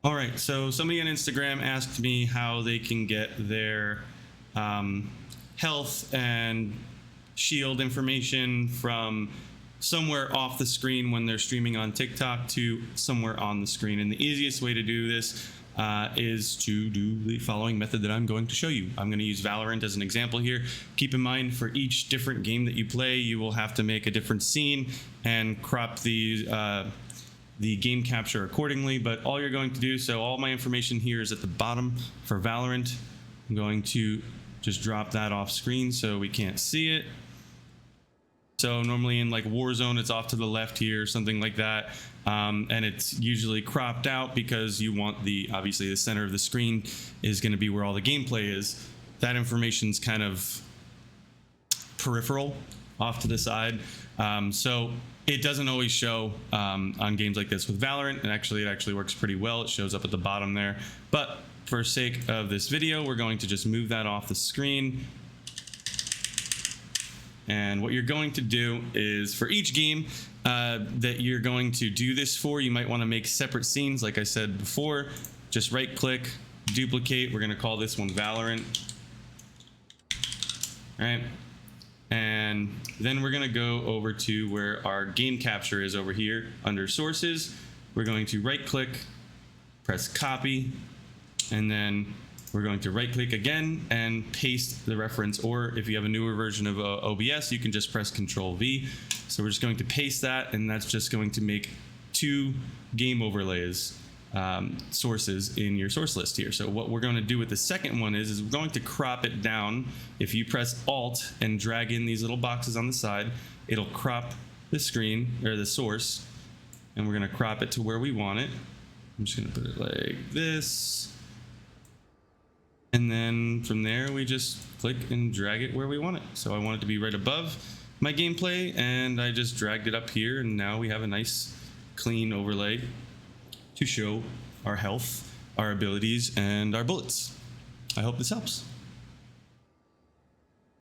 All right, so somebody on Instagram asked me how they can get their health and shield information from somewhere off the screen when they're streaming on TikTok to somewhere on the screen. And the easiest way to do this is to do the following method that I'm going to show you. I'm going to use Valorant as an example here. Keep in mind, for each different game that you play, you will have to make a different scene and crop the game capture accordingly, but all you're going to do, so all my information here is at the bottom for Valorant. I'm going to just drop that off screen so we can't see it. So normally in like Warzone, it's off to the left here, something like that. And it's usually cropped out because you want obviously the center of the screen is going to be where all the gameplay is. That information's kind of peripheral off to the side. So it doesn't always show on games like this. With Valorant, and it actually works pretty well. It shows up at the bottom there. But for sake of this video, we're going to just move that off the screen. And what you're going to do is, for each game that you're going to do this for, you might want to make separate scenes. Like I said before, just right click, duplicate. We're going to call this one Valorant. All right. And then we're going to go over to where our game capture is over here under sources. We're going to right click, press copy, and then we're going to right click again and paste the reference. Or if you have a newer version of OBS, you can just press Control V. So we're just going to paste that, and that's just going to make 2 game overlays sources in your source list here. So what we're going to do with the second one is we're going to crop it down. If you press Alt and drag in these little boxes on the side, it'll crop the screen or the source, and we're going to crop it to where we want it. I'm just going to put it like this, and then from there we just click and drag it where we want it. So I want it to be right above my gameplay, and I just dragged it up here, and now we have a nice clean overlay to show our health, our abilities, and our bullets. I hope this helps.